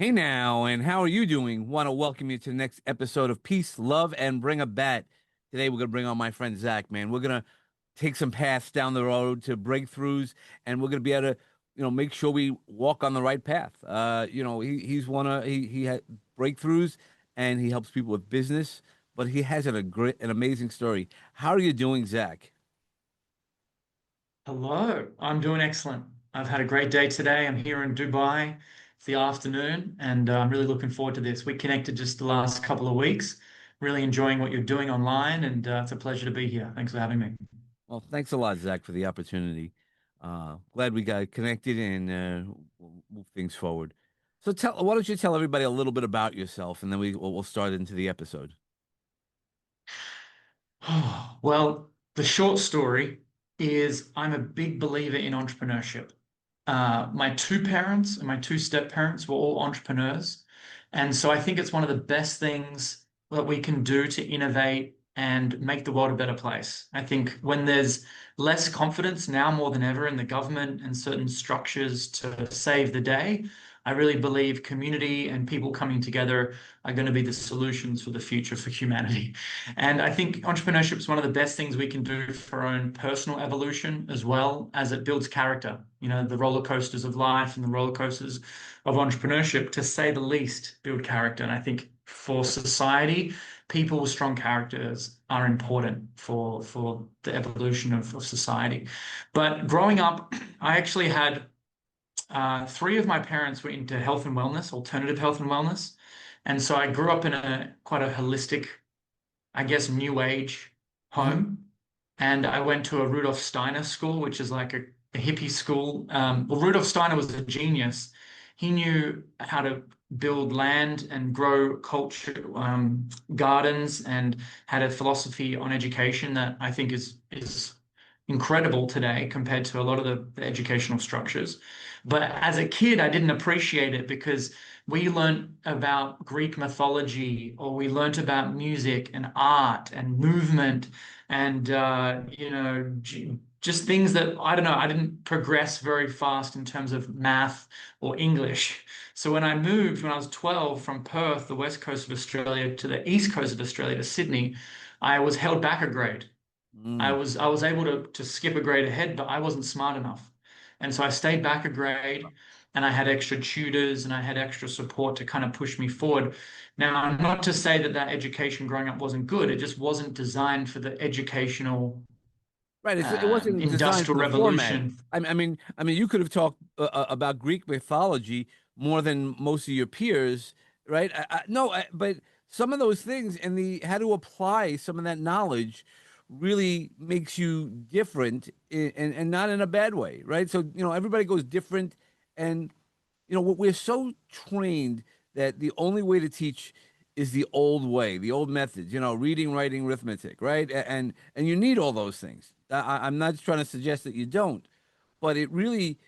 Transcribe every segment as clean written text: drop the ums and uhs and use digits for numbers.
Hey now, and how are you doing? Want to welcome you to the next episode of Peace, Love, and Bring a Bat. Today we're gonna bring on my friend Zach, man. We're gonna take some paths down the road to breakthroughs, and we're gonna be able to, make sure we walk on the right path. He's one of he had breakthroughs, and he helps people with business, but he has an amazing story. How are you doing, Zach? Hello, I'm doing excellent. I've had a great day today. I'm here in Dubai. It's the afternoon, and I'm really looking forward to this. We connected just the last couple of weeks. Really enjoying what you're doing online, and it's a pleasure to be here. Thanks for having me. Well, thanks a lot, Zach, for the opportunity. Glad we got connected and we'll move things forward. So why don't you tell everybody a little bit about yourself, and then we'll start into the episode. Well, the short story is I'm a big believer in entrepreneurship. My two parents and my two step parents were all entrepreneurs. And so I think it's one of the best things that we can do to innovate and make the world a better place. I think when there's less confidence now more than ever in the government and certain structures to save the day, I really believe community and people coming together are going to be the solutions for the future for humanity. And I think entrepreneurship is one of the best things we can do for our own personal evolution as well as it builds character. You know, the roller coasters of life and the roller coasters of entrepreneurship, to say the least, build character. And I think for society, people with strong characters are important for the evolution of society. But growing up, I actually had three of my parents were into health and wellness, alternative health and wellness. And so I grew up in a quite a holistic, I guess, new age Hmm. home. And I went to a Rudolf Steiner school, which is like a hippie school. Well, Rudolf Steiner was a genius. He knew how to build land and grow culture, gardens, and had a philosophy on education that I think is incredible today compared to a lot of the educational structures. But as a kid, I didn't appreciate it because we learned about Greek mythology, or we learned about music and art and movement and just things that I don't know. I didn't progress very fast in terms of math or English. So when I moved when I was 12 from Perth, the west coast of Australia, to the east coast of Australia, to Sydney, I was held back a grade. Mm. I was able to skip a grade ahead, but I wasn't smart enough. And so I stayed back a grade, and I had extra tutors and I had extra support to kind of push me forward. Now, not to say that that education growing up wasn't good. It just wasn't designed for the educational Right. It wasn't designed for industrial the format. revolution. I mean, you could have talked about Greek mythology more than most of your peers, right? No, but some of those things and the how to apply some of that knowledge really makes you different, and not in a bad way, right? So, everybody goes different, and we're so trained that the only way to teach is the old way, the old methods, reading, writing, arithmetic, right? And you need all those things. I'm not trying to suggest that you don't, but it really,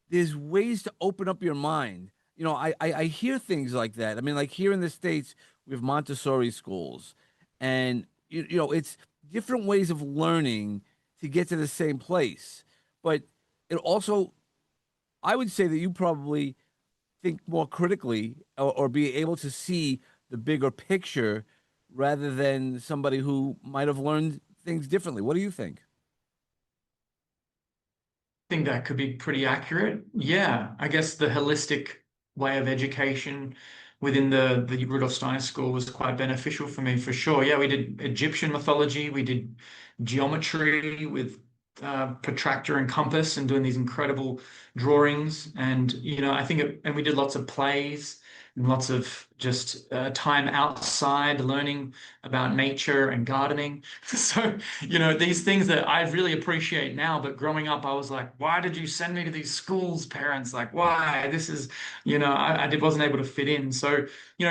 there's ways to open up your mind. I hear things like that. I mean, like here in the States, we have Montessori schools, and it's different ways of learning to get to the same place. But it also, I would say that you probably think more critically, or be able to see the bigger picture rather than somebody who might have learned things differently. What do you think? I think that could be pretty accurate. Yeah, I guess the holistic way of education within the Rudolf Steiner school was quite beneficial for me for sure. Yeah, we did Egyptian mythology, we did geometry with protractor and compass and doing these incredible drawings. And I think and we did lots of plays and lots of just time outside learning about nature and gardening. So, these things that I really appreciate now, but growing up, I was like, why did you send me to these schools, parents? Like, why? This is, wasn't able to fit in. So,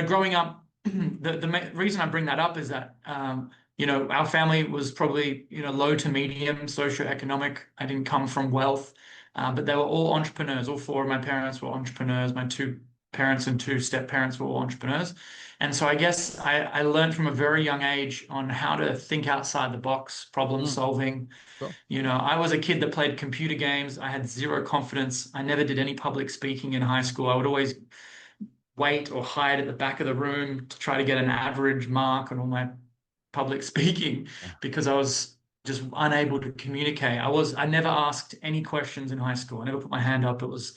growing up, the reason I bring that up is that, our family was probably, low to medium socioeconomic. I didn't come from wealth, but they were all entrepreneurs. All four of my parents were entrepreneurs. My two parents and two step parents were all entrepreneurs. And so I guess I learned from a very young age on how to think outside the box, problem Mm, solving. sure. I was a kid that played computer games. I had zero confidence. I never did any public speaking in high school. I would always wait or hide at the back of the room to try to get an average mark on all my public speaking because I was just unable to communicate. I never asked any questions in high school. I never put my hand up. It was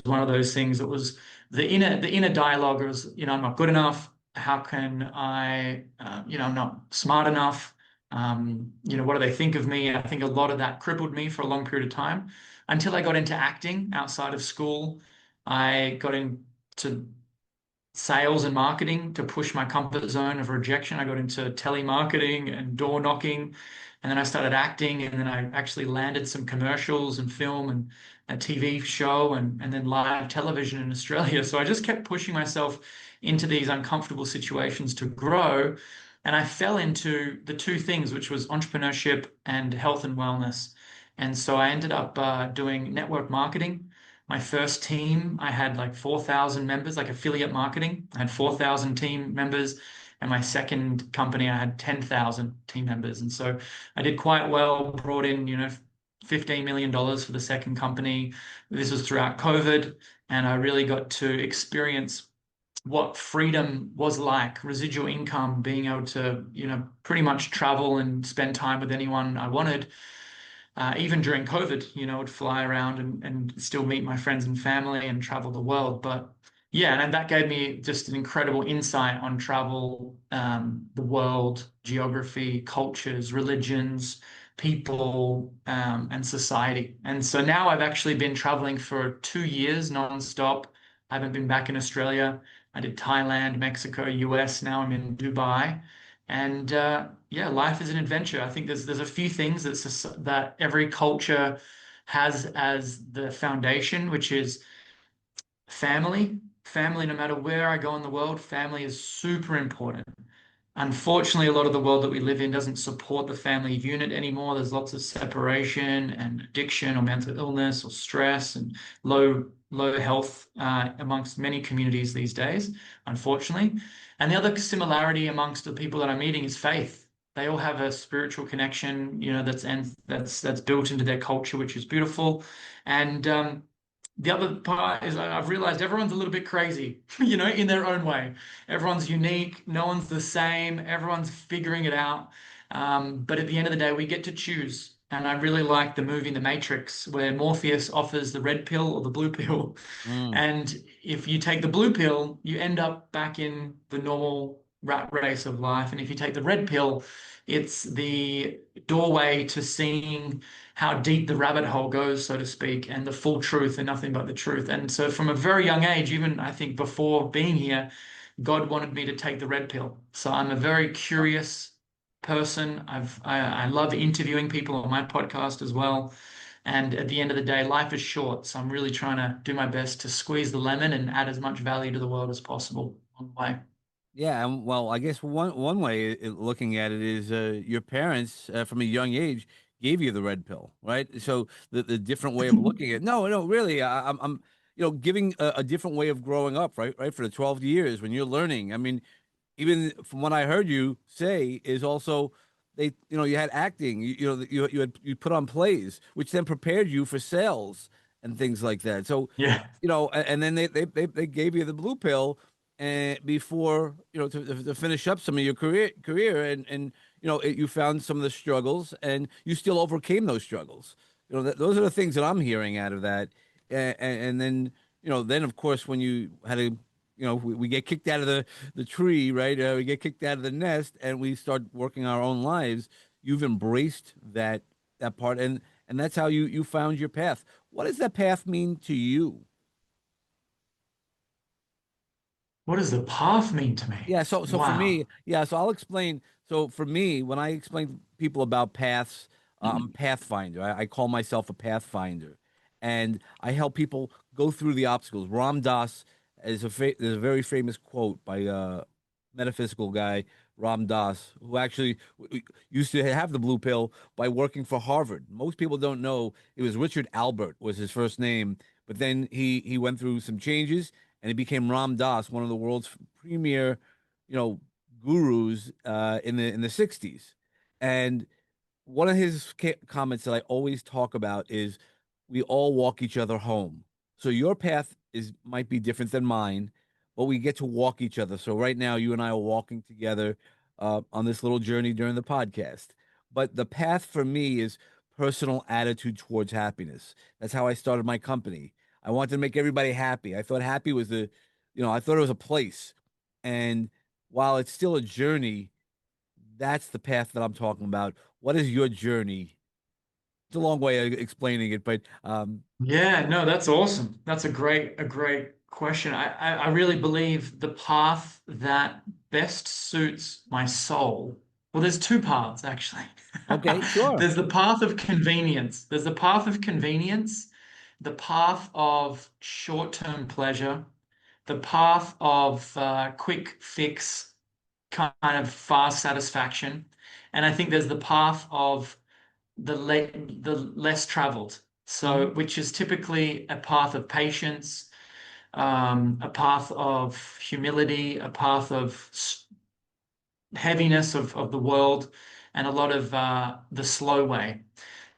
one of those things. It was the inner dialogue was, I'm not good enough. How can I, I'm not smart enough. What do they think of me? I think a lot of that crippled me for a long period of time until I got into acting outside of school. I got into sales and marketing to push my comfort zone of rejection. I got into telemarketing and door knocking, and then I started acting, and then I actually landed some commercials and film and a TV show and then live television in Australia. So I just kept pushing myself into these uncomfortable situations to grow. And I fell into the two things, which was entrepreneurship and health and wellness. And so I ended up doing network marketing. My first team, I had like 4,000 members, like affiliate marketing. I had 4,000 team members. And my second company, I had 10,000 team members. And so I did quite well, brought in, $15 million for the second company. This was throughout COVID. And I really got to experience what freedom was like, residual income, being able to, pretty much travel and spend time with anyone I wanted even during COVID, would fly around and still meet my friends and family and travel the world. But yeah, and that gave me just an incredible insight on travel, the world, geography, cultures, religions, people, and society. And so now I've actually been traveling for 2 years nonstop. I haven't been back in Australia. I did Thailand, Mexico, US. Now I'm in Dubai. And yeah, life is an adventure. I think there's a few things that every culture has as the foundation, which is family. Family, no matter where I go in the world, family is super important. Unfortunately, a lot of the world that we live in doesn't support the family unit anymore. There's lots of separation and addiction or mental illness or stress and low health amongst many communities these days, unfortunately. And the other similarity amongst the people that I'm meeting is faith. They all have a spiritual connection, that's built into their culture, which is beautiful. And the other part is I've realized everyone's a little bit crazy, in their own way. Everyone's unique, no one's the same, everyone's figuring it out. But at the end of the day, we get to choose. And I really like the movie The Matrix, where Morpheus offers the red pill or the blue pill. Mm. And if you take the blue pill, you end up back in the normal rat race of life. And if you take the red pill, it's the doorway to seeing how deep the rabbit hole goes, so to speak, and the full truth and nothing but the truth. And so from a very young age, even I think before being here, God wanted me to take the red pill. So I'm a very curious person. I love interviewing people on my podcast as well. And at the end of the day, life is short. So I'm really trying to do my best to squeeze the lemon and add as much value to the world as possible on the way. Yeah, and well, I guess one way looking at it is your parents from a young age gave you the red pill, right? So the different way of looking at no, no, really, I'm giving a different way of growing up, right? Right, for the 12 years when you're learning. I mean, even from what I heard you say is also you had acting, you put on plays, which then prepared you for sales and things like that. So Yeah. and then they gave you the blue pill and before to finish up some of your career and you found some of the struggles and you still overcame those struggles. Those are the things that I'm hearing out of that. And then then of course when you had to we get kicked out of the tree, right? We get kicked out of the nest and we start working our own lives. You've embraced that part and that's how you found your path. What does that path mean to you? What does the path mean to me? Yeah, so for me, Wow. yeah, so I'll explain. So for me, when I explain to people about paths, I'm a pathfinder. I call myself a pathfinder, and I help people go through the obstacles. Ram Dass there's a very famous quote by metaphysical guy Ram Dass, who actually used to have the blue pill by working for Harvard. Most people don't know it was Richard Albert was his first name, but then he went through some changes and he became Ram Dass, one of the world's premier, you know, gurus in the 60s. And one of his comments that I always talk about is we all walk each other home. So your path is might be different than mine, but we get to walk each other. So right now, you and I are walking together on this little journey during the podcast. But the path for me is personal attitude towards happiness. That's how I started my company. I wanted to make everybody happy. I thought happy was I thought it was a place. And while it's still a journey, that's the path that I'm talking about. What is your journey? It's a long way of explaining it, but Yeah, no, that's awesome. That's a great question. I really believe the path that best suits my soul. Well, there's two paths actually. okay, sure. There's the path of convenience. There's the path of convenience, the path of short-term pleasure, the path of quick fix, kind of fast satisfaction. And I think there's the path of the less traveled. Hmm. So, which is typically a path of patience, a path of humility, a path of heaviness of the world, and a lot of the slow way.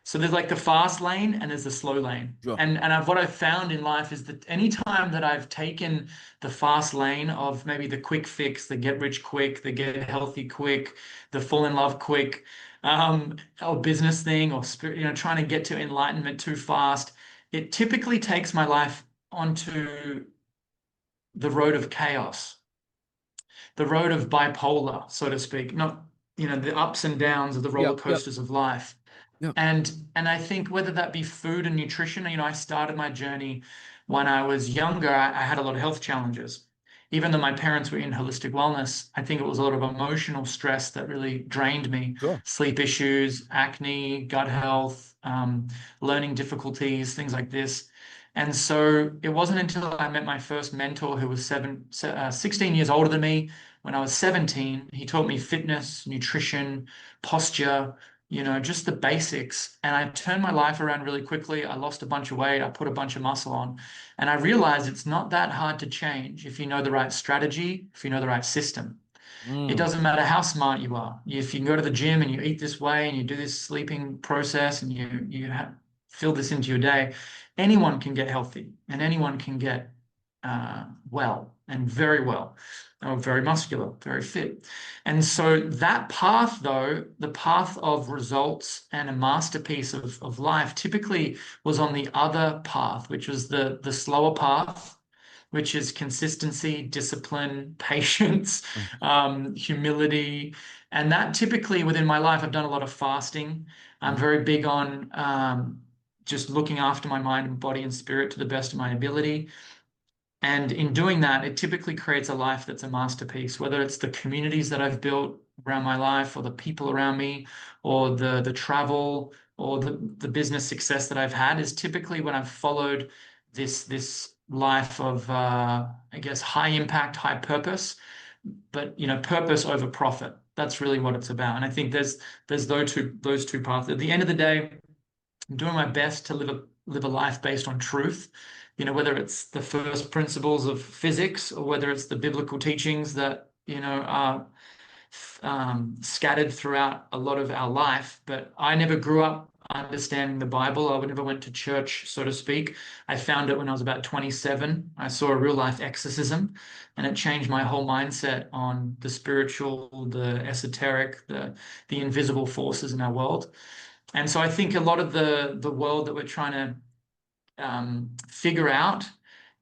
So there's like the fast lane and there's the slow lane. Sure. What I've found in life is that anytime that I've taken the fast lane of maybe the quick fix, the get rich quick, the get healthy quick, the fall in love quick, or business thing, or spirit, trying to get to enlightenment too fast, it typically takes my life onto the road of chaos, the road of bipolar, so to speak, not, the ups and downs of the roller Yep, yep, coasters of life. yep. And I think whether that be food and nutrition, I started my journey when I was younger. I had a lot of health challenges. Even though my parents were in holistic wellness, I think it was a lot of emotional stress that really drained me. Sure. Sleep issues, acne, gut health, learning difficulties, things like this. And so it wasn't until I met my first mentor, who was 16 years older than me. When I was 17, he taught me fitness, nutrition, posture, just the basics. And I turned my life around really quickly. I lost a bunch of weight. I put a bunch of muscle on. And I realized it's not that hard to change if you know the right strategy, if you know the right system. It Mm, doesn't matter how smart you are. If you can go to the gym and you eat this way and you do this sleeping process and you fill this into your day, anyone can get healthy and anyone can get well and very well, or very muscular, very fit. And so that path, though, the path of results and a masterpiece of life, typically was on the other path, which was the slower path, which is consistency, discipline, patience, humility. And that typically within my life, I've done a lot of fasting. I'm mm. very big on just looking after my mind and body and spirit to the best of my ability. And in doing that, it typically creates a life that's a masterpiece, whether it's the communities that I've built around my life, or the people around me, or the travel, or the business success that I've had, is typically when I've followed this life of I guess high impact, high purpose, but purpose over profit. That's really what it's about. And I think there's those two paths. At the end of the day, I'm doing my best to live a life based on truth. Whether it's the first principles of physics, or whether it's the biblical teachings that are scattered throughout a lot of our life. But I never grew up understanding the Bible. I never went to church, so to speak. I found it when I was about 27. I saw a real life exorcism, and it changed my whole mindset on the spiritual, the esoteric, the invisible forces in our world. And so I think a lot of the world that we're trying to figure out,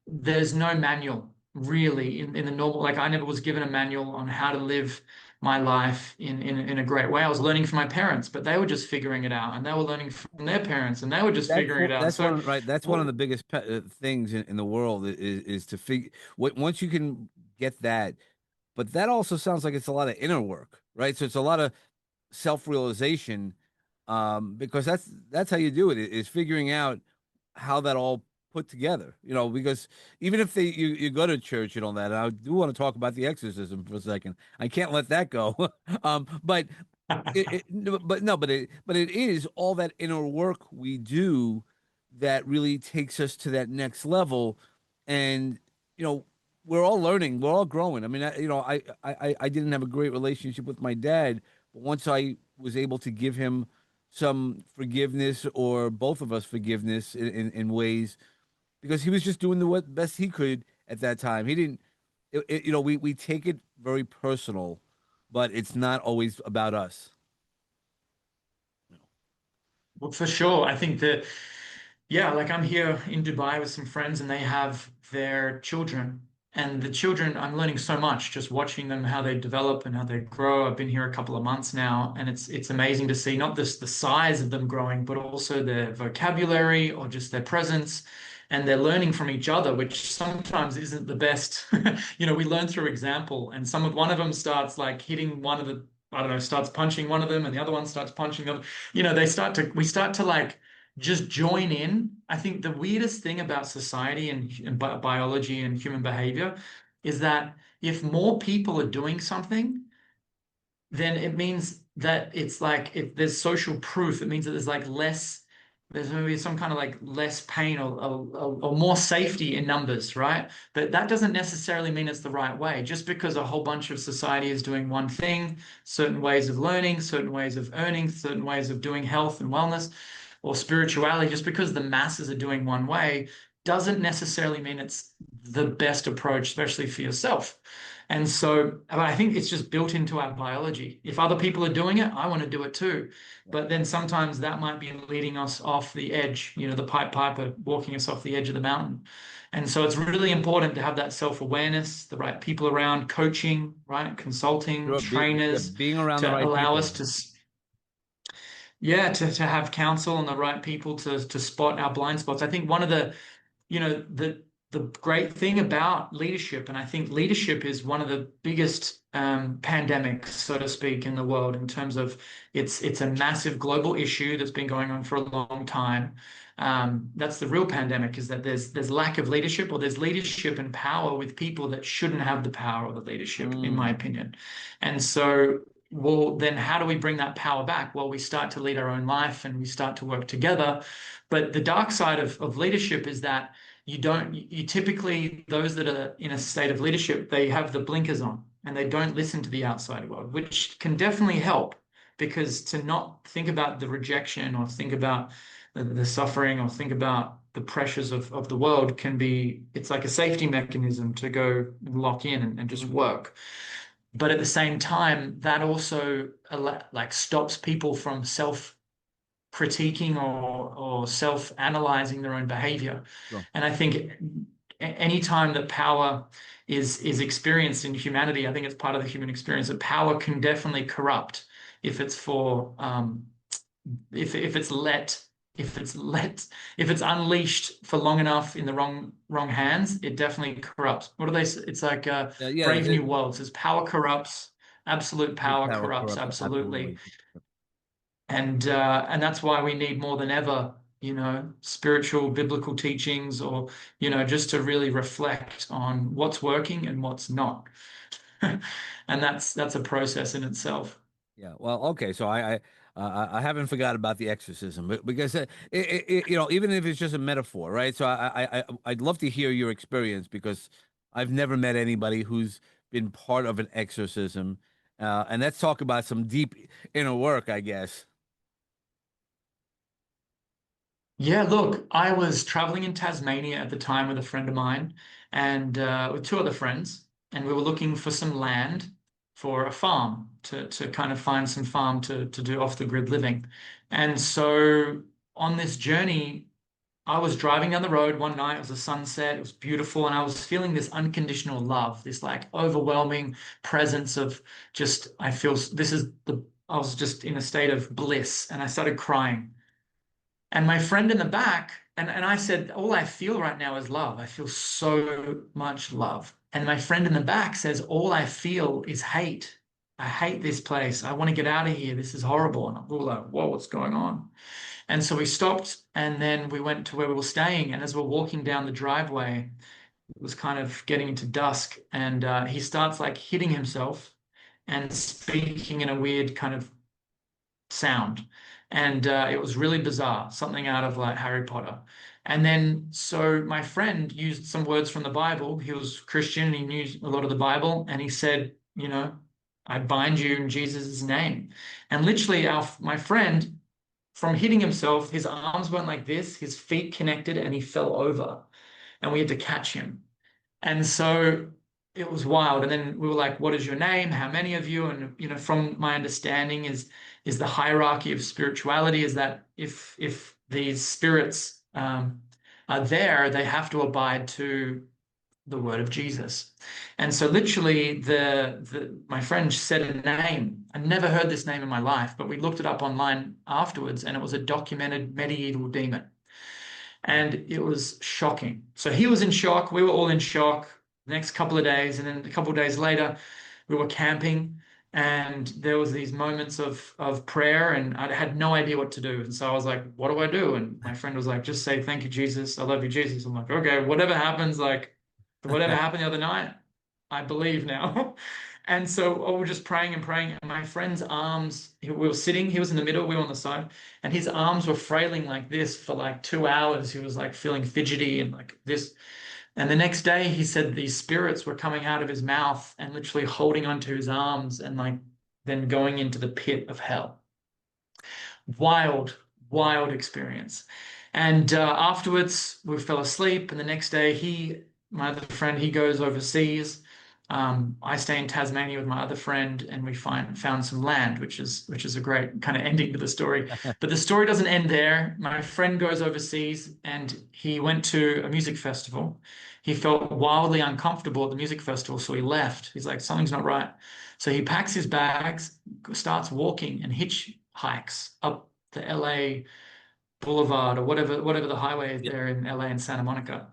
there's no manual really in the normal. Like, I never was given a manual on how to live my life in a great way. I was learning from my parents, but they were just figuring it out, and they were learning from their parents, and they were just figuring it out. That's So, one right. That's one of well, the biggest things in the world is to figure. Once you can get that, but that also sounds like it's a lot of inner work, right? So it's a lot of self-realization, because that's how you do it, is figuring out how that all put together. Because even if you go to church and all that, and I do want to talk about the exorcism for a second. I can't let that go. But no, but no, but it is all that inner work we do that really takes us to that next level. And you know, we're all learning, we're all growing. I mean, I didn't have a great relationship with my dad, but once I was able to give him some forgiveness, or both of us forgiveness in ways, because he was just doing the what best he could at that time. He didn't. we take it very personal, but it's not always about us. Well, for sure. I think that, yeah, like I'm here in Dubai with some friends and they have their children. And the children, I'm learning so much just watching them, how they develop and how they grow. I've been here a couple of months now, and it's amazing to see not just the size of them growing, but also their vocabulary or just their presence. And they're learning from each other, which sometimes isn't the best. We learn through example, and one of them starts like hitting one of the, I don't know, starts punching one of them, and the other one starts punching them. We start to like just join in. I think the weirdest thing about society and biology and human behavior is that if more people are doing something, then it means that it's like if there's social proof, it means that there's maybe some kind of like less pain or more safety in numbers, right? But that doesn't necessarily mean it's the right way. Just because a whole bunch of society is doing one thing, certain ways of learning, certain ways of earning, certain ways of doing health and wellness or spirituality, just because the masses are doing one way, doesn't necessarily mean it's the best approach, especially for yourself. And so I think it's just built into our biology. If other people are doing it, I want to do it too. Yeah. But then sometimes that might be leading us off the edge, the Pied Piper walking us off the edge of the mountain. And so it's really important to have that self-awareness, the right people around, coaching, right? Consulting, Yeah, trainers being around the to right allow us people. to, yeah, to have counsel and the right people to spot our blind spots. I think one of the you know, the great thing about leadership, and I think leadership is one of the biggest pandemics, so to speak, in the world in terms of it's a massive global issue that's been going on for a long time. That's the real pandemic, is that there's lack of leadership, or there's leadership and power with people that shouldn't have the power or the leadership, in my Mm. opinion. And so, well, then how do we bring that power back? Well, we start to lead our own life and we start to work together. But the dark side of leadership is that you typically, those that are in a state of leadership, they have the blinkers on and they don't listen to the outside world, which can definitely help, because to not think about the rejection or think about the suffering or think about the pressures of the world it's like a safety mechanism to go lock in and just Mhm. work. But at the same time, that also like stops people from self-critiquing or self-analyzing their own behavior. Sure. And I think any time that power is experienced in humanity, I think it's part of the human experience, that power can definitely corrupt if it's for if it's let if it's let if it's unleashed for long enough in the wrong hands, it definitely corrupts. What do they say? It's like Yeah, Brave New World says power corrupts, absolute power power corrupts corrupts absolutely. absolutely. And that's why we need more than ever, spiritual biblical teachings, or just to really reflect on what's working and what's not. And that's a process in itself. Yeah. Well, okay. So I haven't forgot about the exorcism, but because even if it's just a metaphor, right? So I'd love to hear your experience, because I've never met anybody who's been part of an exorcism, and let's talk about some deep inner work, I guess. Yeah, look, I was traveling in Tasmania at the time with a friend of mine and with two other friends, and we were looking for some land for a farm to kind of find some farm to do off the grid living. And so on this journey, I was driving down the road one night. It was a sunset. It was beautiful. And I was feeling this unconditional love, this like overwhelming presence of just, I was just in a state of bliss, and I started crying. And my friend in the back, and I said, all I feel right now is love. I feel so much love. And my friend in the back says, all I feel is hate. I hate this place. I want to get out of here. This is horrible. And I'm all like, whoa, what's going on? And so we stopped and then we went to where we were staying. And as we're walking down the driveway, it was kind of getting into dusk. And he starts like hitting himself and speaking in a weird kind of sound. And it was really bizarre, something out of like Harry Potter. And then, so my friend used some words from the Bible. He was Christian and he knew a lot of the Bible. And he said, I bind you in Jesus' name. And literally, my friend, from hitting himself, his arms went like this, his feet connected, and he fell over. And we had to catch him. And so it was wild. And then we were like, what is your name? How many of you? And from my understanding is the hierarchy of spirituality is that if these spirits are there, they have to abide to the word of Jesus. And so literally the my friend said a name. I never heard this name in my life, but we looked it up online afterwards, and it was a documented medieval demon. Wow. And it was shocking. So he was in shock. We were all in shock the next couple of days. And then a couple of days later, we were camping and there was these moments of prayer and I had no idea what to do. And so I was like, what do I do? And my friend was like, just say, thank you, Jesus. I love you, Jesus. I'm like, okay, whatever happens, like whatever happened the other night, I believe now. And so we were just praying and praying. And my friend's arms, we were sitting, he was in the middle, we were on the side, and his arms were frailing like this for like 2 hours. He was like feeling fidgety and like this. And the next day, he said these spirits were coming out of his mouth and literally holding onto his arms and like then going into the pit of hell. Wild, wild experience. And afterwards, we fell asleep. And the next day, my other friend, he goes overseas. I stay in Tasmania with my other friend, and we found some land, which is a great kind of ending to the story. But the story doesn't end there. My friend goes overseas, and he went to a music festival. He felt wildly uncomfortable at the music festival, so he left. He's like, something's not right. So he packs his bags, starts walking, and hitchhikes up the LA Boulevard or whatever the highway is Yeah. there in LA and Santa Monica.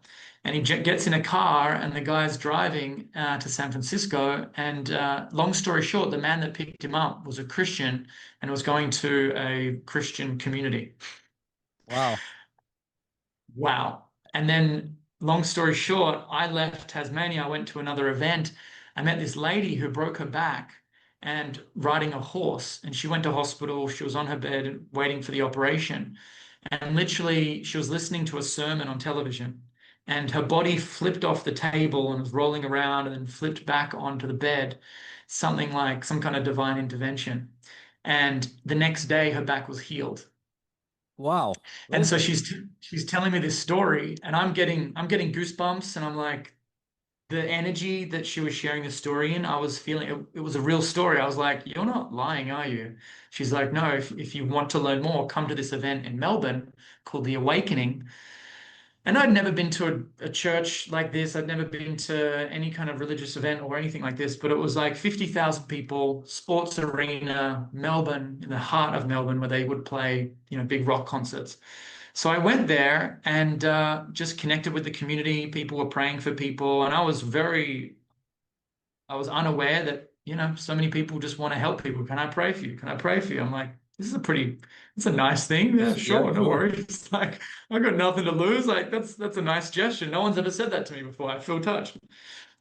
And he gets in a car, and the guy's driving to San Francisco. And long story short, the man that picked him up was a Christian and was going to a Christian community. Wow. Wow. And then, long story short, I left Tasmania. I went to another event. I met this lady who broke her back and riding a horse. And she went to hospital. She was on her bed waiting for the operation. And literally, she was listening to a sermon on television. And her body flipped off the table and was rolling around and then flipped back onto the bed, something like some kind of divine intervention. And the next day, her back was healed. Wow. And so Okay. she's telling me this story, and I'm getting goosebumps, and I'm like, the energy that she was sharing the story in, I was feeling it was a real story. I was like, you're not lying, are you? She's like, no, if you want to learn more, come to this event in Melbourne called The Awakening. And I'd never been to a church like this. I'd never been to any kind of religious event or anything like this, but it was like 50,000 people, sports arena, Melbourne, in the heart of Melbourne, where they would play, big rock concerts. So I went there and just connected with the community. People were praying for people, and I was unaware that, so many people just want to help people. Can I pray for you? Can I pray for you? I'm like, it's a nice thing. Yeah, Yeah, sure, no sure. worries. It's like I got nothing to lose. Like that's a nice gesture. No one's ever said that to me before. I feel touched.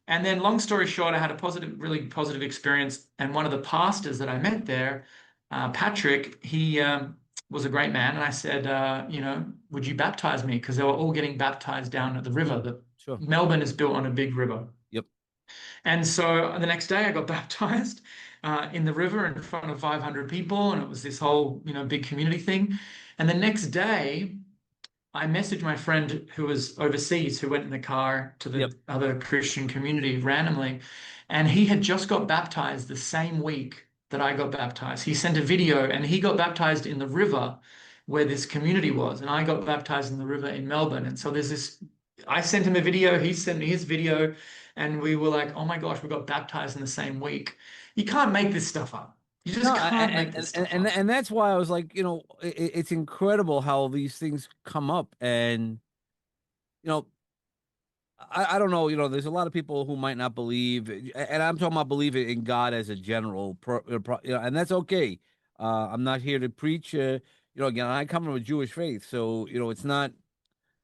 And then, long story short, I had a really positive experience. And one of the pastors that I met there, Patrick, he was a great man. And I said, would you baptize me? Because they were all getting baptized down at the river. Mm, The sure. Melbourne is built on a big river. Yep. And so the next day I got baptized in the river in front of 500 people, and it was this whole, big community thing. And the next day, I messaged my friend who was overseas, who went in the car to Yep. the other Christian community randomly, and he had just got baptized the same week that I got baptized. He sent a video, and he got baptized in the river where this community was, and I got baptized in the river in Melbourne. And so there's this. I sent him a video, he sent me his video, and we were like, "Oh my gosh, we got baptized in the same week." You can't make this stuff up. You No, just can't make this stuff up. and that's why I was like, it's incredible how these things come up, and you know, I don't know, there's a lot of people who might not believe, and I'm talking about believe in God as a general, and that's okay. I'm not here to preach. Again, I come from a Jewish faith, so it's not.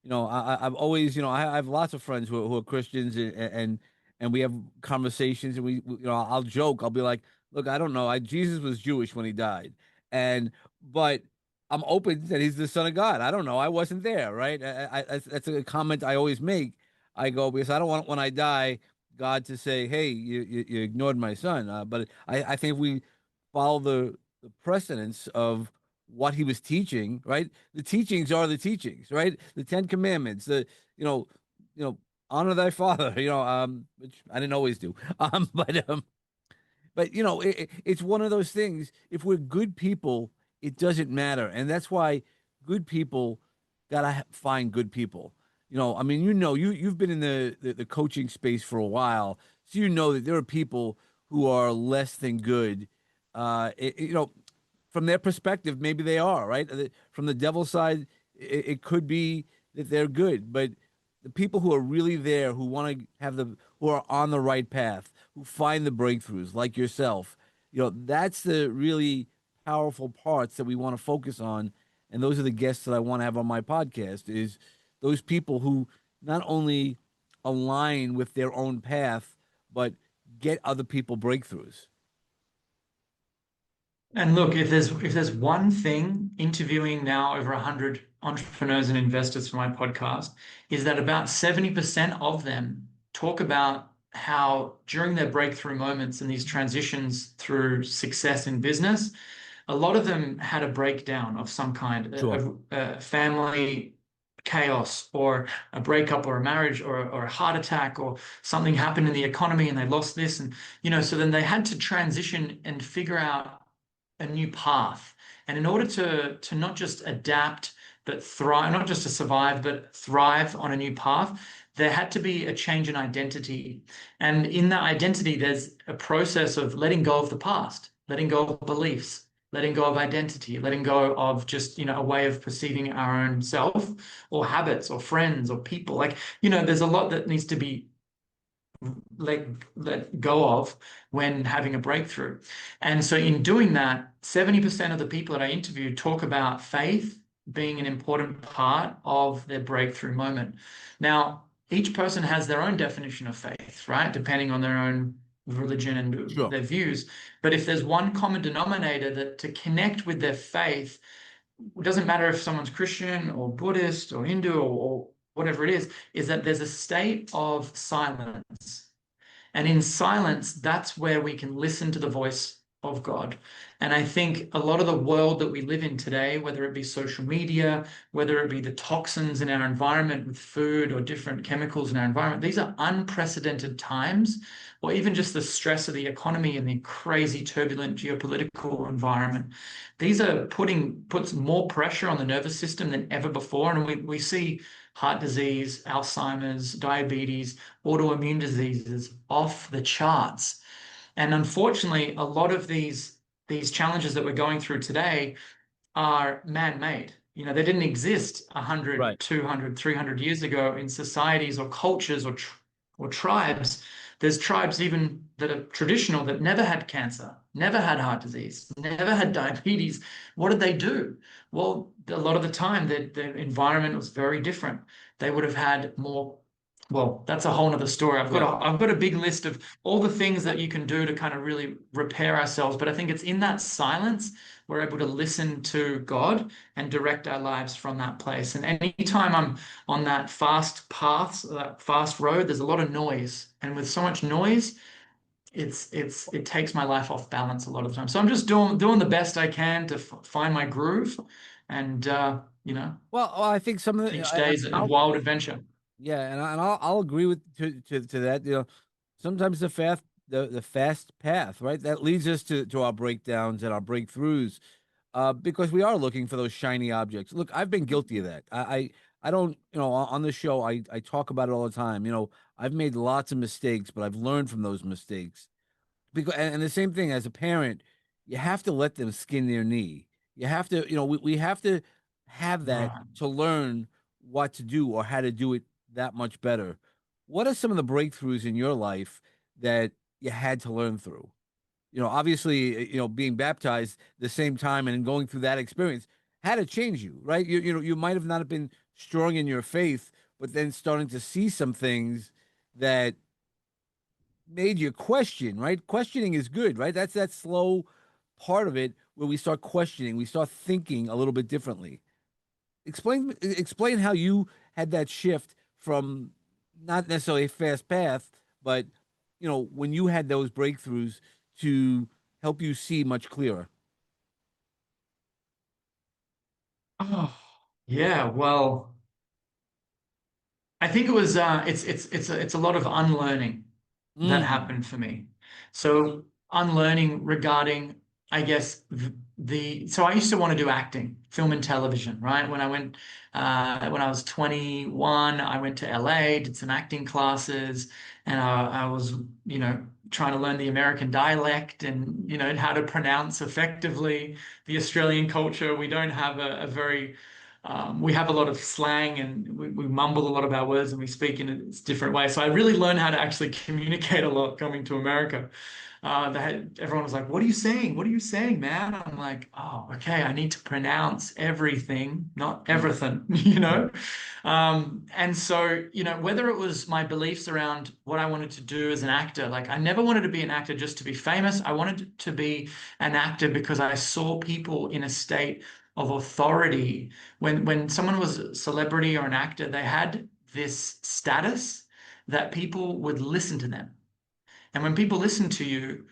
I've always, I have lots of friends who are Christians, and we have conversations, and I'll joke. I'll be like, look, I don't know. Jesus was Jewish when he died, but I'm open that he's the son of God. I don't know. I wasn't there, right? That's a comment I always make. I go because I don't want when I die, God to say, hey, you ignored my son. But I think if we follow the precedence of what he was teaching, right? The teachings are the teachings, right? The Ten Commandments, the you know, honor thy father, which I didn't always do. But it's one of those things. If we're good people, it doesn't matter, and that's why good people gotta find good people. I mean, you've been in the coaching space for a while, so you know that there are people who are less than good. From their perspective, maybe they are right. From the devil's side, it could be that they're good, but the people who are really there, who want to who are on the right path, who find the breakthroughs, like yourself, that's the really powerful parts that we want to focus on. And those are the guests that I want to have on my podcast, is those people who not only align with their own path, but get other people breakthroughs. And look, if there's one thing interviewing now over 100 entrepreneurs and investors for my podcast, is that about 70% of them talk about how during their breakthrough moments and these transitions through success in business, a lot of them had a breakdown of some kind, Sure. a family chaos or a breakup or a marriage or a heart attack or something happened in the economy and they lost this. And, so then they had to transition and figure out a new path. And in order to not just adapt, but thrive, not just to survive, but thrive on a new path, there had to be a change in identity. And in that identity, there's a process of letting go of the past, letting go of beliefs, letting go of identity, letting go of just, a way of perceiving our own self or habits or friends or people. Like, there's a lot that needs to be let let go of when having a breakthrough. And so in doing that, 70% of the people that I interviewed talk about faith being an important part of their breakthrough moment. Now, each person has their own definition of faith, right? Depending on their own religion and Sure. their views. But if there's one common denominator that to connect with their faith, it doesn't matter if someone's Christian or Buddhist or Hindu or whatever it is that there's a state of silence, and in silence, that's where we can listen to the voice of God. And I think a lot of the world that we live in today, whether it be social media, whether it be the toxins in our environment with food or different chemicals in our environment, these are unprecedented times, or even just the stress of the economy and the crazy turbulent geopolitical environment. These are puts more pressure on the nervous system than ever before. And we see heart disease, Alzheimer's, diabetes, autoimmune diseases off the charts. And unfortunately, a lot of these challenges that we're going through today are man-made. They didn't exist Right. 100, 200, 300 years ago in societies or cultures or tribes. There's tribes even that are traditional that never had cancer, never had heart disease, never had diabetes. What did they do? Well, a lot of the time, the environment was very different. They would have had more. Well, that's a whole nother story. I've got Yeah. a big list of all the things that you can do to kind of really repair ourselves. But I think it's in that silence we're able to listen to God and direct our lives from that place. And anytime I'm on that fast path, that fast road, there's a lot of noise. And with so much noise, it takes my life off balance a lot of the time. So I'm just doing the best I can to find my groove, and Well, I think some of the, each day is a I'll, wild adventure. yeah, and I'll agree with to that. Sometimes the fast path, right, that leads us to our breakdowns and our breakthroughs, because we are looking for those shiny objects. Look, I've been guilty of that. I don't, on the show, I talk about it all the time. I've made lots of mistakes, but I've learned from those mistakes. Because and the same thing as a parent, you have to let them skin their knee. You have to, we have to have that Right. to learn what to do or how to do it that much better. What are some of the breakthroughs in your life that you had to learn through? Obviously, being baptized the same time and going through that experience had to change you, right? You might have not have been strong in your faith, but then starting to see some things that made you question, right? Questioning is good, right? That's that slow part of it where we start questioning, we start thinking a little bit differently. Explain how you had that shift from not necessarily a fast path, but when you had those breakthroughs to help you see much clearer. Oh, yeah. Well, I think it was it's a lot of unlearning that Mm. happened for me. So unlearning regarding, I guess, so I used to want to do acting, film and television, right? When I was 21, I went to LA, did some acting classes, and I was, you know, trying to learn the American dialect and, you know, how to pronounce effectively the Australian culture. We don't have a very we have a lot of slang and we mumble a lot of our words and we speak in a different way. So I really learned how to actually communicate a lot coming to America. Everyone was like, "What are you saying? What are you saying, man?" I'm like, "Oh, okay. I need to pronounce everything, not Mm. everything, you Right. know." And so, you know, whether it was my beliefs around what I wanted to do as an actor, like I never wanted to be an actor just to be famous. I wanted to be an actor because I saw people in a state of authority when someone was a celebrity or an actor, they had this status that people would listen to them. And when people listen to you,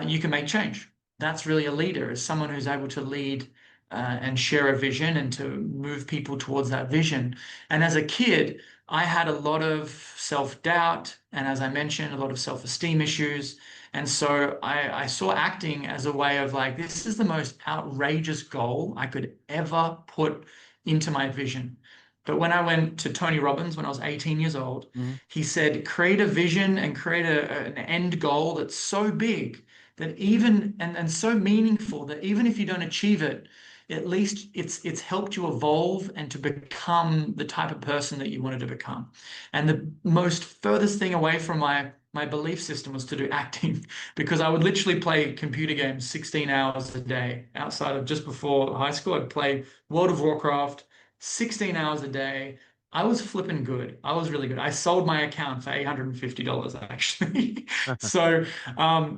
you can make change. That's really a leader, is someone who's able to lead and share a vision and to move people towards that vision. And as a kid, I had a lot of self-doubt, and as I mentioned, a lot of self-esteem issues. And so I saw acting as a way of like, this is the most outrageous goal I could ever put into my vision. But when I went to Tony Robbins when I was 18 years old, Mhm. he said, create a vision and create an end goal that's so big that even and so meaningful that even if you don't achieve it, at least it's helped you evolve and to become the type of person that you wanted to become. And the most furthest thing away from my belief system was to do acting because I would literally play computer games 16 hours a day outside of just before high school. I'd play World of Warcraft 16 hours a day. I was flipping good. I was really good. I sold my account for $850 actually. So,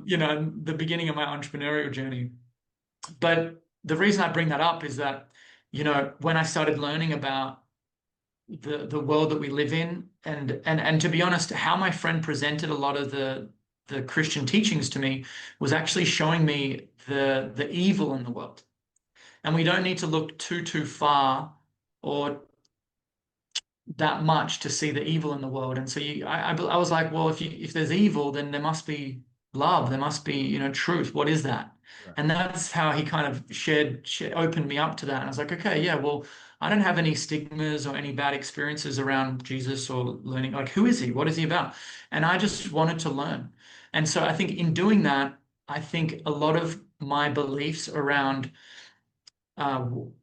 you know, the beginning of my entrepreneurial journey. But the reason I bring that up is that, you know, when I started learning about the world that we live in, and to be honest, how my friend presented a lot of the Christian teachings to me was actually showing me the evil in the world. And we don't need to look too far or that much to see the evil in the world. And so I was like, well, if there's evil, then there must be love. There must be, you know, truth. What is that? Right. And that's how he kind of opened me up to that. And I was like, okay, yeah, well, I don't have any stigmas or any bad experiences around Jesus or learning. Like, who is he? What is he about? And I just wanted to learn. And so I think in doing that, I think a lot of my beliefs around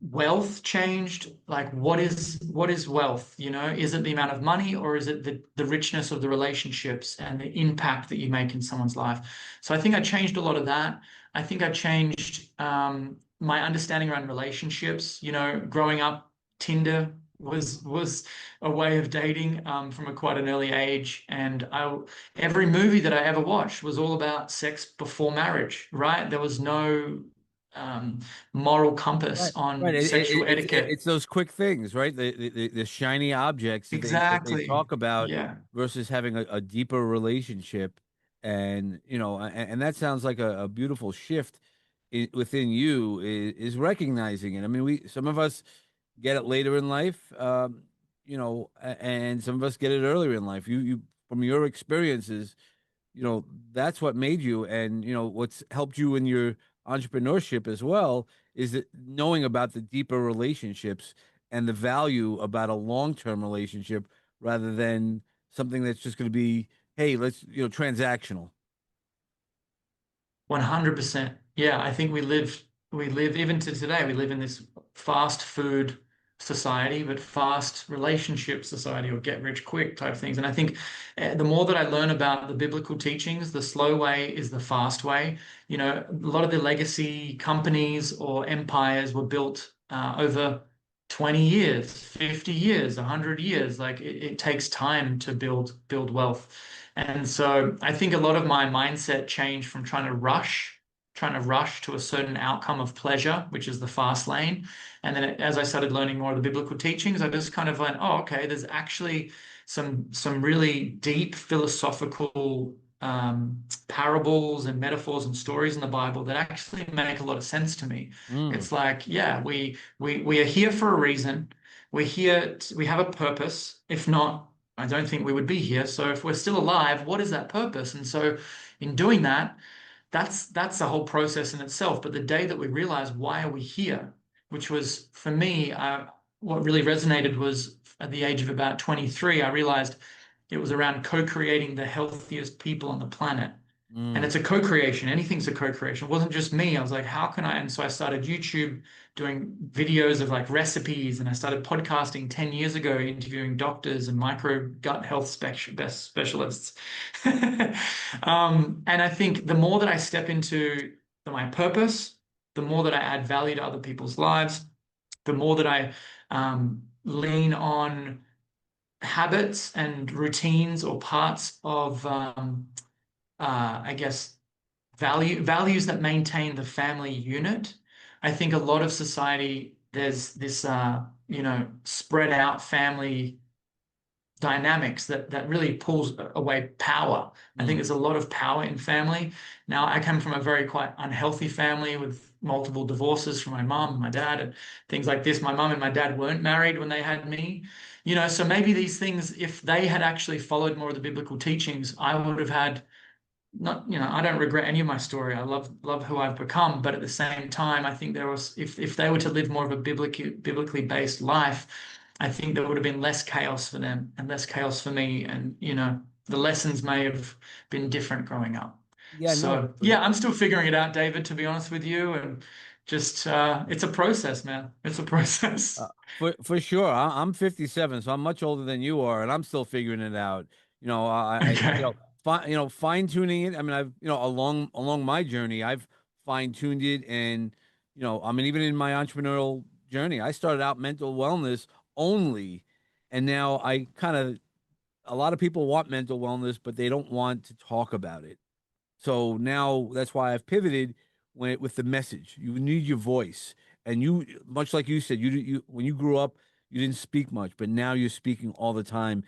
wealth changed? Like, what is wealth? You know, is it the amount of money or is it the richness of the relationships and the impact that you make in someone's life? So I think I changed a lot of that. I think I changed my understanding around relationships. You know, growing up, Tinder was a way of dating from a quite an early age, and I every movie that I ever watched was all about sex before marriage, right? There was no um, moral compass Right. Right. on sexual etiquette. It's those quick things, right? The shiny objects that they Exactly. talk about Yeah. versus having a deeper relationship. And, you know, and that sounds like a beautiful shift within you is recognizing it. I mean, some of us get it later in life, you know, and some of us get it earlier in life. From your experiences, you know, that's what made you, and you know what's helped you in your entrepreneurship as well is that knowing about the deeper relationships and the value about a long-term relationship rather than something that's just going to be, hey, let's, you know, transactional. 100%. Yeah, I think we live even to today, we live in this fast food society, but fast relationship society or get rich quick type things. And I think the more that I learn about the biblical teachings, the slow way is the fast way. You know, a lot of the legacy companies or empires were built over 20 years, 50 years, 100 years. Like it takes time to build wealth. And so I think a lot of my mindset changed from trying to rush to a certain outcome of pleasure, which is the fast lane. And then as I started learning more of the biblical teachings, I just kind of went, oh, okay, there's actually some really deep philosophical parables and metaphors and stories in the Bible that actually make a lot of sense to me. Mm. It's like, yeah, we are here for a reason. We have a purpose. If not, I don't think we would be here. So if we're still alive, what is that purpose? And so in doing that, that's the whole process in itself. But the day that we realize why are we here, which was for me, what really resonated was at the age of about 23, I realized it was around co-creating the healthiest people on the planet. And Mm, it's a co-creation. Anything's a co-creation. It wasn't just me. I was like, how can I? And so I started YouTube doing videos of like recipes, and I started podcasting 10 years ago, interviewing doctors and micro gut health specialists. And I think the more that I step into my purpose, the more that I add value to other people's lives, the more that I lean on habits and routines or parts of I guess values that maintain the family unit. I think a lot of society there's this spread out family dynamics that really pulls away power. I think mm. there's a lot of power in family. Now, I come from a very quite unhealthy family with multiple divorces from my mom and my dad and things like this. My mom and my dad weren't married when they had me. So maybe these things, if they had actually followed more of the biblical teachings, I would have had not, I don't regret any of my story. I love who I've become, but at the same time, I think there was if they were to live more of a biblically based life, I think there would have been less chaos for them and less chaos for me. And the lessons may have been different growing up. Yeah, no, So yeah, I'm still figuring it out, David, to be honest with you. And just it's a process, man. It's a process. uh, for sure. I'm 57, so I'm much older than you are, and I'm still figuring it out. Okay. Fine tuning it. I mean, I've along my journey, I've fine tuned it, and I mean, even in my entrepreneurial journey, I started out mental wellness only, and now I kind of a lot of people want mental wellness, but they don't want to talk about it. So now that's why I've pivoted with the message. You need your voice, and much like you said, you when you grew up, you didn't speak much, but now you're speaking all the time.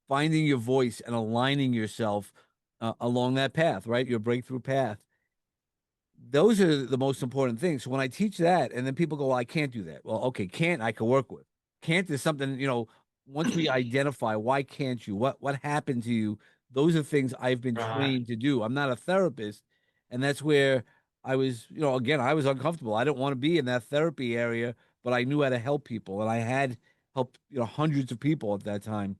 Finding your voice and aligning yourself along that path, right? Your breakthrough path. Those are the most important things. So when I teach that, and then people go, well, I can't do that. Well, okay, can't I can work with. Can't is something, once we identify why can't you, what happened to you, those are things I've been Right. trained to do. I'm not a therapist. And that's where I was, again, I was uncomfortable. I didn't want to be in that therapy area, but I knew how to help people. And I had helped, hundreds of people at that time.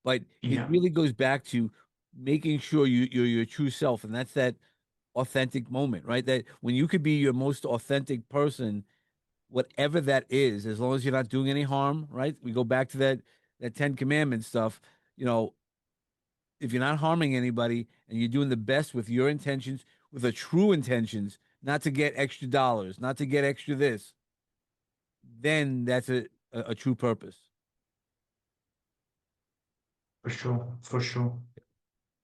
But it Yeah. really goes back to making sure you're your true self. And that's that authentic moment, right? That when you could be your most authentic person, whatever that is, as long as you're not doing any harm, right? We go back to that Ten Commandments stuff. You know, if you're not harming anybody and you're doing the best with your intentions, with a true intentions, not to get extra dollars, not to get extra this, then that's a true purpose. For sure. For sure.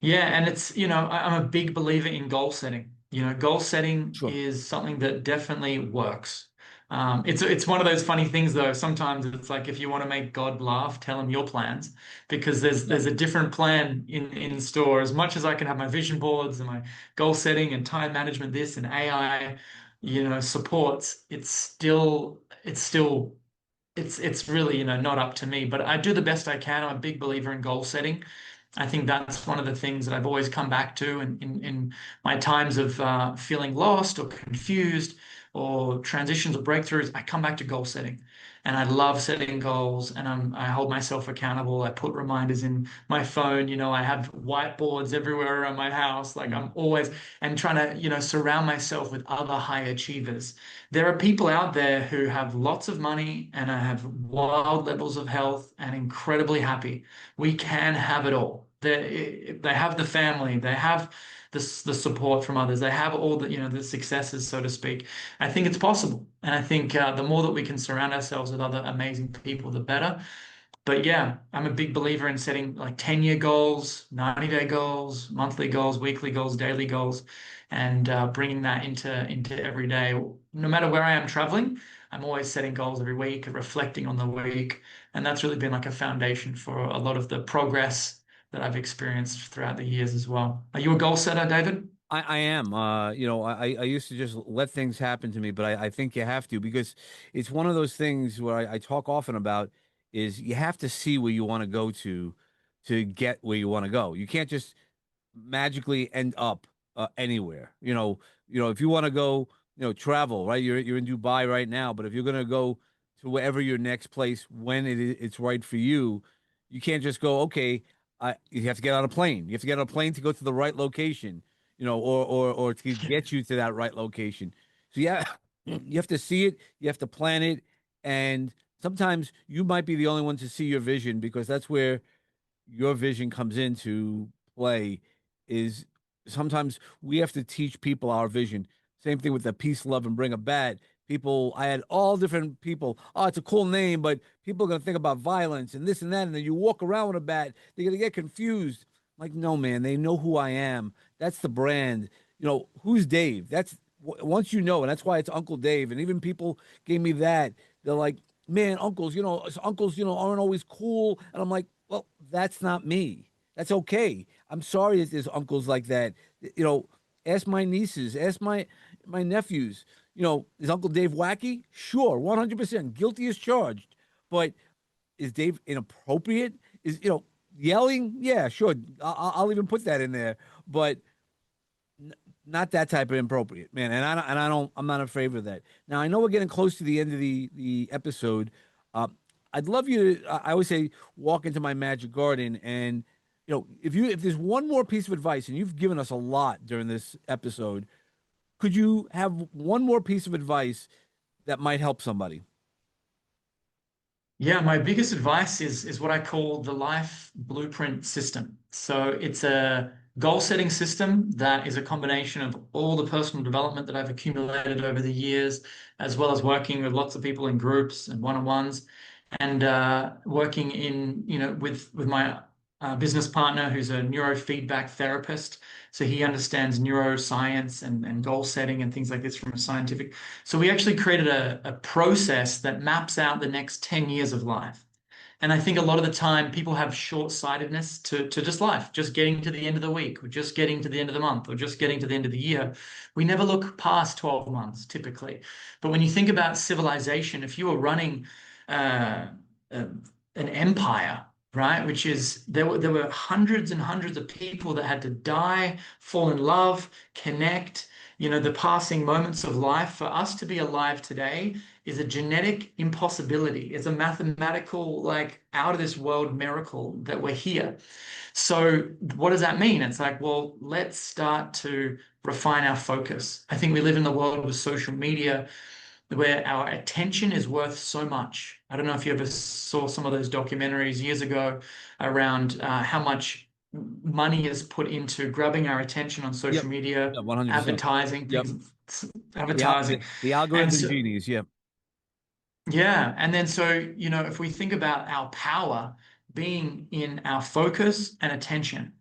Yeah, and it's, I'm a big believer in goal setting. Goal setting Sure. is something that definitely works. It's one of those funny things though. Sometimes it's like if you want to make God laugh, tell him your plans because Yeah. there's a different plan in store. As much as I can have my vision boards and my goal setting and time management, this and AI, supports, it's really, not up to me, but I do the best I can. I'm a big believer in goal setting. I think that's one of the things that I've always come back to in my times of feeling lost or confused or transitions or breakthroughs. I come back to goal setting, and I love setting goals, and I hold myself accountable. I put reminders in my phone. I have whiteboards everywhere around my house. Like Mhm. I'm always and trying to, surround myself with other high achievers. There are people out there who have lots of money and have wild levels of health and incredibly happy. We can have it all. They have the family, they have the support from others, they have all the successes, so to speak. I think it's possible, and I think the more that we can surround ourselves with other amazing people, the better. But yeah, I'm a big believer in setting like 10-year goals, 90-day goals, monthly goals, weekly goals, daily goals, and bringing that into every day. No matter where I am traveling, I'm always setting goals every week, reflecting on the week, and that's really been like a foundation for a lot of the progress that I've experienced throughout the years as well. Are you a goal setter, David? I am. I used to just let things happen to me, but I think you have to because it's one of those things where I talk often about. is you have to see where you want to go to get where you want to go. You can't just magically end up anywhere. If you want to go, travel, right? You're in Dubai right now, but if you're gonna go to wherever your next place when it's right for you, you can't just go, okay, you have to get on a plane. You have to get on a plane to go to the right location, or to get you to that right location. So yeah, you have to see it, you have to plan it, and sometimes you might be the only one to see your vision because that's where your vision comes into play is sometimes we have to teach people our vision. Same thing with the peace, love, and bring a bat. People, I had all different people. Oh, it's a cool name, but people are going to think about violence and this and that. And then you walk around with a bat, they're going to get confused. Like, no, man, they know who I am. That's the brand. Who's Dave? Once you know, and that's why it's Uncle Dave. And even people gave me that. They're like, man, uncles, aren't always cool. And I'm like, well, that's not me. That's okay. I'm sorry that there's uncles like that. You know, ask my nieces, ask my nephews. Is Uncle Dave wacky? Sure, 100% guilty as charged. But is Dave inappropriate? Is yelling? Yeah, sure. I'll even put that in there. But not that type of inappropriate, man. I'm not in favor of that. Now I know we're getting close to the end of the episode. Uh, I'd love you to. I always say, walk into my magic garden, and if there's one more piece of advice, and you've given us a lot during this episode, could you have one more piece of advice that might help somebody? Yeah, my biggest advice is what I call the life blueprint system. So it's a goal setting system that is a combination of all the personal development that I've accumulated over the years, as well as working with lots of people in groups and one-on-ones, and working with my business partner who's a neurofeedback therapist. So he understands neuroscience and goal setting and things like this from a scientific. So we actually created a process that maps out the next 10 years of life. And I think a lot of the time people have short-sightedness to just life, just getting to the end of the week, or just getting to the end of the month, or just getting to the end of the year. We never look past 12 months typically. But when you think about civilization, if you were running uh, uh, an empire, right, which is there were hundreds and hundreds of people that had to die, fall in love, connect, the passing moments of life. For us to be alive today is a genetic impossibility. It's a mathematical, like out of this world miracle that we're here. So what does that mean? It's like, well, let's start to refine our focus. I think we live in the world with social media where our attention is worth so much. I don't know if you ever saw some of those documentaries years ago around how much money is put into grabbing our attention on Yep. social media, Yeah, 100%. advertising Yep. things, The al- advertising. the, the And algorithm so, genies. Yep. yeah. And then so, if we think about our power being in our focus and attention,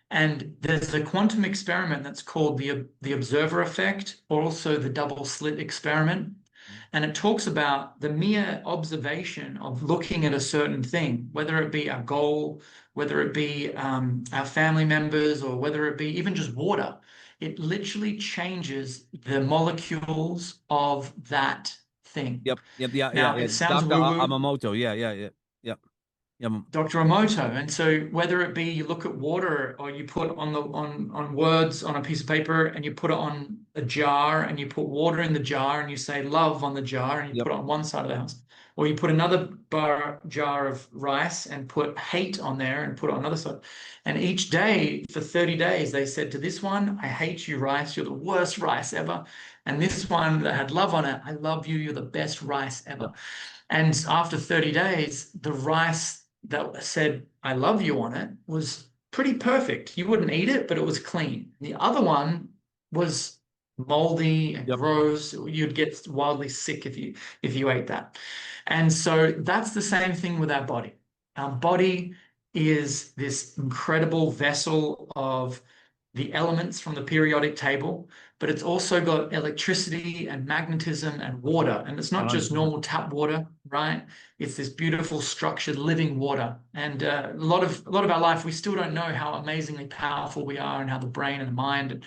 and there's a quantum experiment that's called the observer effect, or also the double slit experiment. And it talks about the mere observation of looking at a certain thing, whether it be a goal, whether it be our family members, or whether it be even just water. It literally changes the molecules of that thing. Yep. Yep. Yeah. Yeah. Now, Yeah. it sounds Dr. woo-woo, Amamoto. Yeah. Yeah. Yeah. Yep. Yep. Dr. Emoto. And so whether it be you look at water or you put on words on a piece of paper and you put it on a jar and you put water in the jar and you say love on the jar and you Yep. put it on one side of the house. Or you put another jar of rice and put hate on there and put it on another side. And each day for 30 days, they said to this one, I hate you, rice. You're the worst rice ever. And this one that had love on it, I love you. You're the best rice ever. Yep. And after 30 days, the rice that said, I love you on it was pretty perfect. You wouldn't eat it, but it was clean. The other one was moldy and Yep. gross. You'd get wildly sick if you ate that. And so that's the same thing with our body. Our body is this incredible vessel of the elements from the periodic table, but it's also got electricity and magnetism and water. And it's not just 100%. normal tap water, right? It's this beautiful, structured, living water. And a lot of our life, we still don't know how amazingly powerful we are and how the brain and the mind and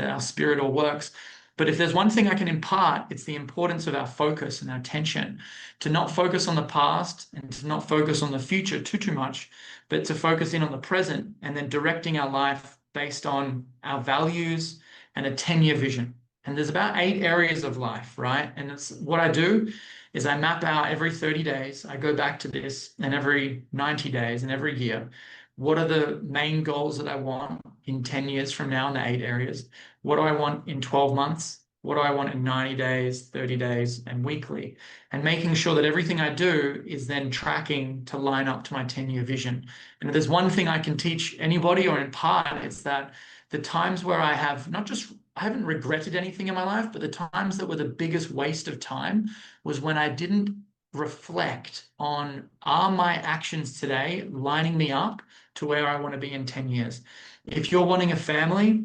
our spirit all works. But if there's one thing I can impart, it's the importance of our focus and our attention, to not focus on the past and to not focus on the future too much, but to focus in on the present and then directing our life based on our values and a 10-year vision. And there's about 8 areas of life, right? And it's what I do is I map out every 30 days. I go back to this, and every 90 days and every year. What are the main goals that I want in 10 years from now in the 8 areas? What do I want in 12 months? What do I want in 90 days, 30 days, and weekly? And making sure that everything I do is then tracking to line up to my 10-year vision. And if there's one thing I can teach anybody or impart, it's that the times where I haven't regretted anything in my life, but the times that were the biggest waste of time was when I didn't reflect on, are my actions today lining me up to where I want to be in 10 years? If you're wanting a family,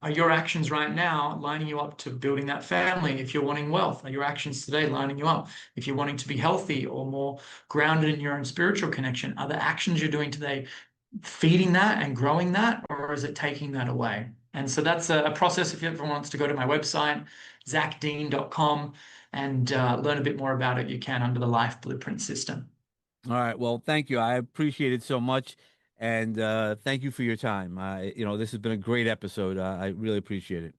are your actions right now lining you up to building that family? If you're wanting wealth, are your actions today lining you up? If you're wanting to be healthy or more grounded in your own spiritual connection, are the actions you're doing today feeding that and growing that, or is it taking that away? And so that's a process. If everyone wants to go to my website, zacdeane.com, and learn a bit more about it, you can under the Life Blueprint system. All right. Well, thank you. I appreciate it so much. And thank you for your time. This has been a great episode. I really appreciate it.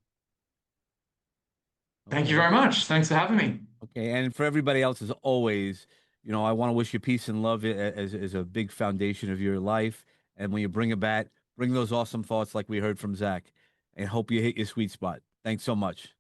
Thank you Okay. very much. Thanks for having me. Okay. And for everybody else, as always, I want to wish you peace and love as a big foundation of your life. And when you bring it back, bring those awesome thoughts like we heard from Zach, and hope you hit your sweet spot. Thanks so much.